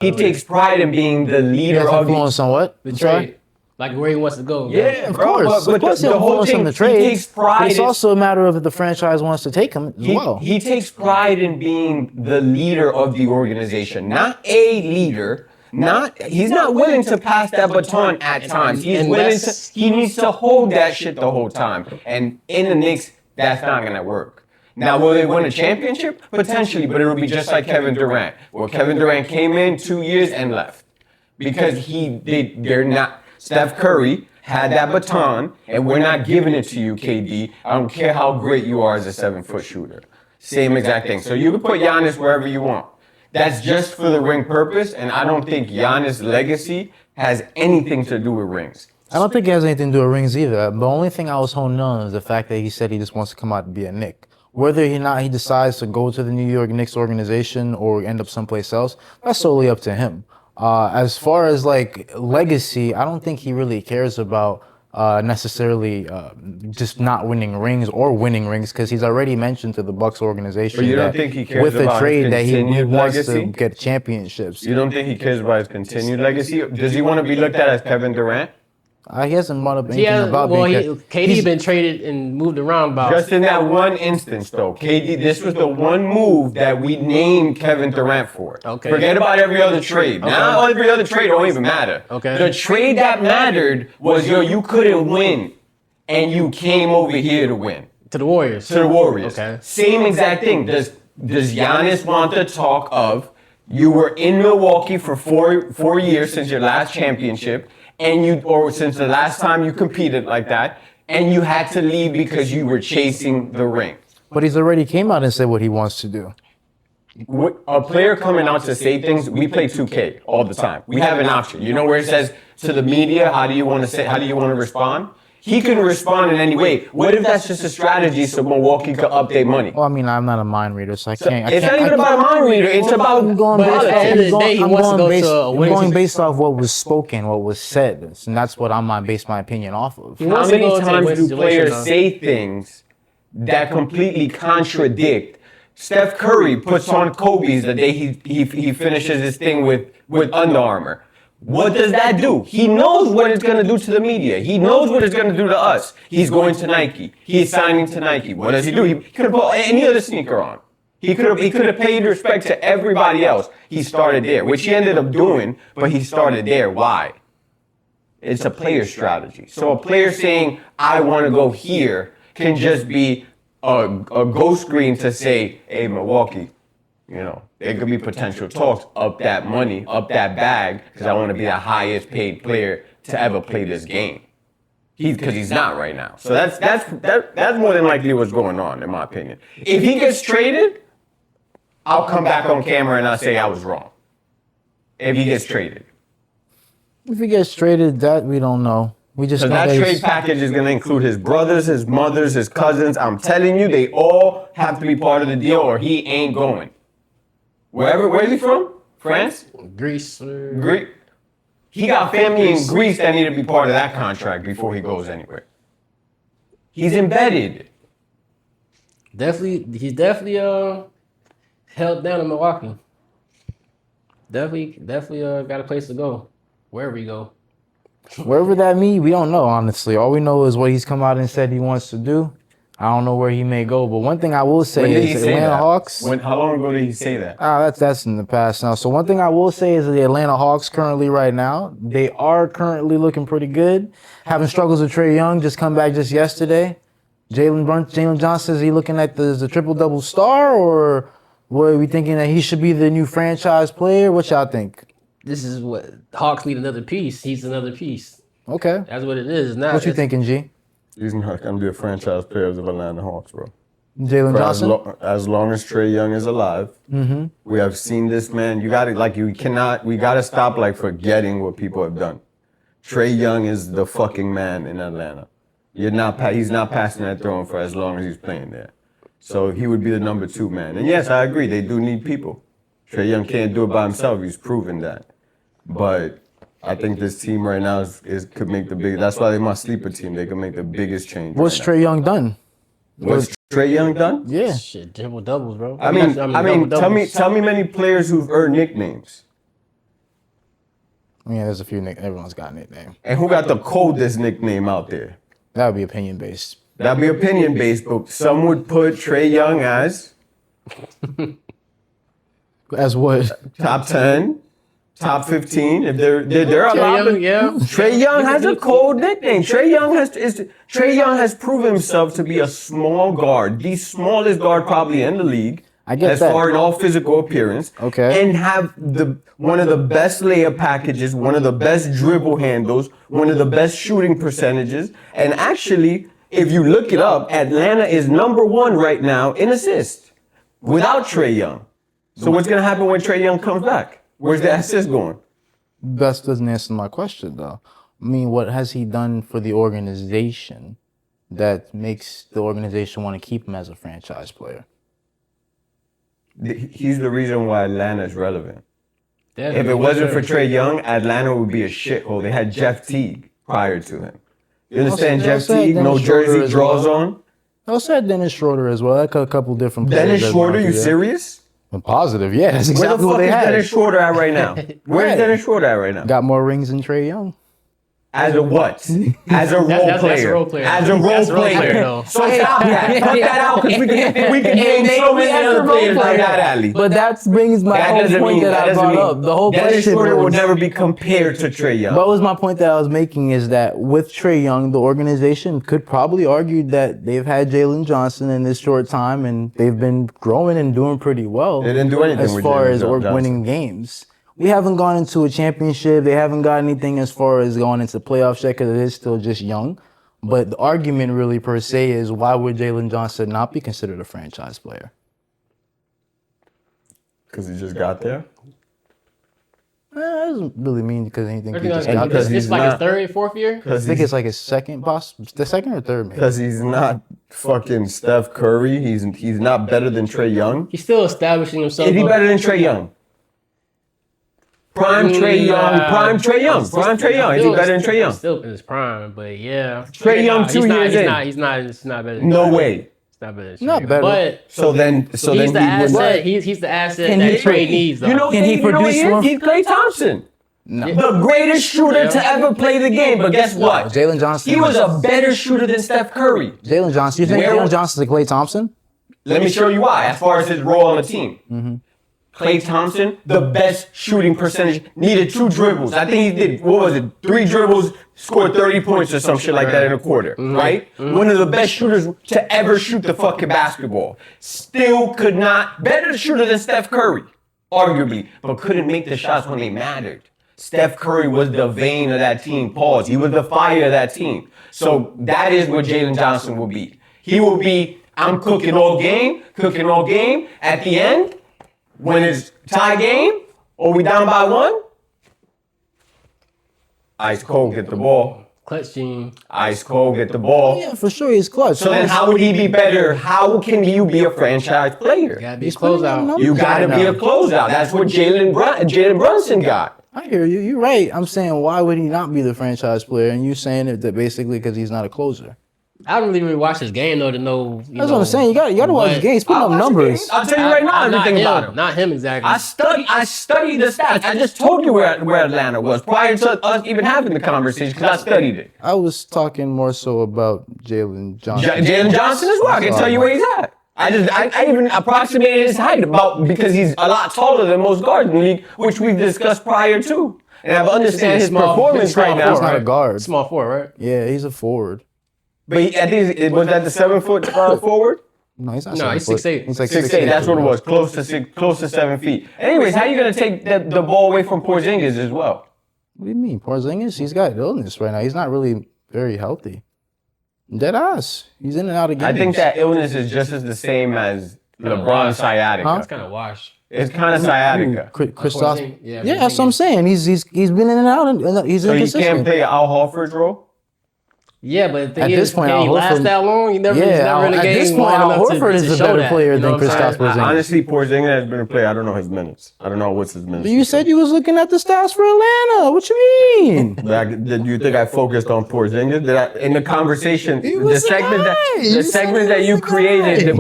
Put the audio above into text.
He takes pride in being the leader of influence on what? The trade. Like where he wants to go. Yeah, Of bro. course, But the whole thing, the trade. he takes pride. It's also a matter of if the franchise wants to take him as well. He takes pride in being the leader of the organization, not a leader. He's not willing to pass that baton at times. He needs to hold that shit the whole time. And in the Knicks, that's not gonna work. Now, will they win a championship? Potentially, but it'll be just like Kevin Durant. Well, Kevin Durant came in 2 years and left because they're not. Steph Curry had that baton, and we're not giving it to you, KD. I don't care how great you are as a 7-foot shooter. Same exact thing. So you can put Giannis wherever you want. That's just for the ring purpose, and I don't think Giannis' legacy has anything to do with rings. I don't think it has anything to do with rings either. The only thing I was honing on is the fact that he said he just wants to come out and be a Knick. Whether or not he decides to go to the New York Knicks organization or end up someplace else, that's solely up to him. As far as like legacy, I don't think he really cares about necessarily just not winning rings or winning rings because he's already mentioned to the Bucks organization. But you don't think he cares with the about trade his that he continued wants legacy? to get championships. You don't think he cares about his continued legacy? Does he want to be looked at as Kevin Durant? He hasn't brought up anything about being. KD been traded and moved around about. Just in that one instance, though, KD, this was the one move that we named Kevin Durant for. Okay. Forget about every other trade. Okay. Now every other trade don't even matter. Okay. The trade that mattered was, you couldn't win, and you came over here to win. To the Warriors. To the Warriors. Okay. Same exact thing. Does Giannis want the talk of, you were in Milwaukee for four years since your last championship, or since the last time you competed like that, and you had to leave because you were chasing the ring. But he's already came out and said what he wants to do. A player coming out to say things, we play 2K all the time. We have an option. You know where it says to the media, how do you want to respond? He can respond in any way. What if that's just a strategy so Milwaukee could up their money? Well, I mean, I'm not a mind reader, so I can't. It's not even about a mind reader. It's about I'm going politics. based off what was spoken, what was said, and that's what I'm base my opinion off of. How many times do players say things that completely contradict? Steph Curry puts on Kobe's the day he finishes his thing with Under Armour. What does that do? He knows what it's going to do to the media. He knows what it's going to do to us. He's going to Nike. He's signing to Nike. What does he do? He could have put any other sneaker on. He could have paid respect to everybody else. He started there, which he ended up doing, but he started there. Why? It's a player strategy. So a player saying, I want to go here, can just be a go screen to say, hey, Milwaukee, there could be potential talks, up that money, up that bag, because I want to be the highest paid player to ever play this game. Because he's not right now. So that's more than likely what's going on, in my opinion. If he gets traded, I'll come back on camera and I'll say I was wrong. If he gets traded. If he gets traded, that we don't know. We just know that trade package is going to include his brothers, his mothers, his cousins. I'm telling you, they all have to be part of the deal or he ain't going. Where's he from? France? Greece. Greece. He got family in Greece that need to be part of that contract before he goes anywhere. He's embedded. He's definitely held down in Milwaukee. Definitely got a place to go. Wherever he go. Wherever that means, we don't know, honestly. All we know is what he's come out and said he wants to do. I don't know where he may go, but one thing I will say is the Atlanta Hawks. How long ago did he say that? That's in the past now. So one thing I will say is the Atlanta Hawks currently right now, they are currently looking pretty good. Having struggles with Trae Young, just come back just yesterday. Jalen Johnson, is he looking at the triple-double star, or are we thinking that he should be the new franchise player? What y'all think? This is what Hawks need another piece. He's another piece. Okay. That's what it is. Now, what you thinking, G? He's not going to be a franchise player of the Atlanta Hawks, bro. Jalen Johnson? As long as Trae Young is alive, we have seen this man. We got to stop forgetting what people have done. Trae Young is the fucking man in Atlanta. He's not passing that throne for as long as he's playing there. So he would be the number 2 man. And yes, I agree, they do need people. Trae Young can't do it by himself. He's proven that. But I think this team right now could make the big. That's why they're my sleeper team. They can make the biggest change. What's Trae Young done? What's Trae Young done? Yeah. Shit, triple doubles, bro. I mean, tell me many players who've earned nicknames. Yeah, there's a few everyone's got a nickname. And who got the coldest nickname out there? That would be opinion based. That'd be opinion based, but some would put Trae Young as As what? top 10, top 15. If there are a lot of Trae Young has a cold nickname. Trae Young has proven himself to be a small guard, the smallest guard probably in the league. I get as that. far in all physical appearance. Okay. And have one of the best layup packages, one of the best dribble handles, one of the best shooting percentages. And actually, if you look it up, Atlanta is number 1 right now in assists without Trae Young. So what's going to happen when Trae Young comes back? Where's the assist going? That doesn't answer my question, though. I mean, what has he done for the organization that makes the organization want to keep him as a franchise player? He's the reason why Atlanta is relevant. Definitely. If it wasn't for Trae Young, Atlanta would be a shithole. They had Jeff Teague prior to him. You understand Jeff Teague? No jersey draws on. I also had Dennis Schroeder as well. I got a couple different players. Dennis Schroeder, you serious? I'm positive, yeah. That's Where the exactly what fuck they is had. Dennis Schroeder at right now? Where's Right. Dennis Schroeder at right now? Got more rings than Trae Young. As a what? As a role That's player. a role player. As a role That's a role player. player, though. So stop that. Cut that out because we can name so many other players like that, Ali. But that brings my That whole doesn't point mean that I brought up. The whole Dennis question Schroeder will was, never be compared to Trae Young. what was my point that I was making is that with Trae Young, the organization could probably argue that they've had Jalen Johnson in this short time and they've been growing and doing pretty well. They didn't do anything as with far Jalen as Johnson. winning games. We haven't gone into a championship. They haven't got anything as far as going into playoffs yet because it is still just young. But the argument really per se is why would Jalen Johnson not be considered a franchise player? Because he just got there? That doesn't really mean because anything. He just And got because there. It's he's like his not- third, fourth year. I Because think it's like his second boss, the second or third maybe. Because he's not fucking Steph Curry. He's not better than Trae Young. He's still establishing himself. Is he better than Trae Young? Prime Trae Young. Prime Trae Young. Prime Trae Young. Is he better than Trae Young? Still in his prime, but yeah. Trae Young 2 years in. He's not better. Than No Trae. way. He's not better. Than Not Trae. better. But So then he's he the would asset. not. He's the asset Can that he Trae pro- needs. Though. You know, Can he you know produce what one? He's Klay Thompson. No. The greatest shooter to ever play the game. But guess what? Jalen Johnson. He was a better shooter than Steph Curry. Jalen Johnson. You think Where- Jalen Johnson's a Klay Thompson? Let me show you why, as far as his role on the team. Klay Thompson, the best shooting percentage, needed 2 dribbles. I think he did, 3 dribbles, scored 30 points or some shit like that in a quarter, right? One of the best shooters to ever shoot the fucking basketball. Still could not, better shooter than Steph Curry, arguably, but couldn't make the shots when they mattered. Steph Curry was the vein of that team, pause. He was the fire of that team. So that is what Jalen Johnson will be. He will be, I'm cooking all game. At the end, when it's tie game or we down by 1, ice cold, get the ball. Clutch gene. Ice cold, get the ball. Yeah, for sure he's clutch. So then how would he be better? How can you be a franchise player? Gotta be a closeout. You gotta be a closeout. That's what Jalen Brunson got. I hear you. You're right. I'm saying why would he not be the franchise player? And you saying it that basically because he's not a closer. I don't even watch his game though to know. That's what I'm saying. You got to watch the game. He's putting up numbers. I'll tell you right now everything about him. Not him exactly. I studied the stats. I just told you where Atlanta was prior to us even having the conversation because I studied it. I was talking more so about Jalen Johnson. Jalen Johnson as well. I can tell you where he's at. I even approximated his height because he's a lot taller than most guards in the league, which we've discussed prior to. And I understand his performance right now. He's not a guard. Small forward, right? Yeah, he's a forward. But I think was that the 7 foot forward? No, he's not. No, 7 he's foot. 6'8". He's like 6'8". That's what it was. Close to 7 feet. Anyways, how are you gonna take the ball away from Porzingis as well? What do you mean, Porzingis? He's got illness right now. He's not really very healthy. Dead ass. He's in and out of games. I think that illness is just as the same as LeBron sciatica. Huh? It's kind of washed. It's kind of sciatica. Christoph. Yeah, Yeah, that's what I'm saying. He's been in and out, and he's So he inconsistent. can't play Al Horford's role? Yeah, but the thing At is, this point, can he Al last Horford- that long? He's never in the at game this point, long Al enough Horford is to a show better that, player you know than what I'm saying? Kristaps Porzingis. Honestly, Porzingis has been a player. I don't know his minutes. I don't know what's his minutes. You said you was looking at the stats for Atlanta. What you mean? Did you think I focused on Porzingis? In the conversation, was the segment right. that you created.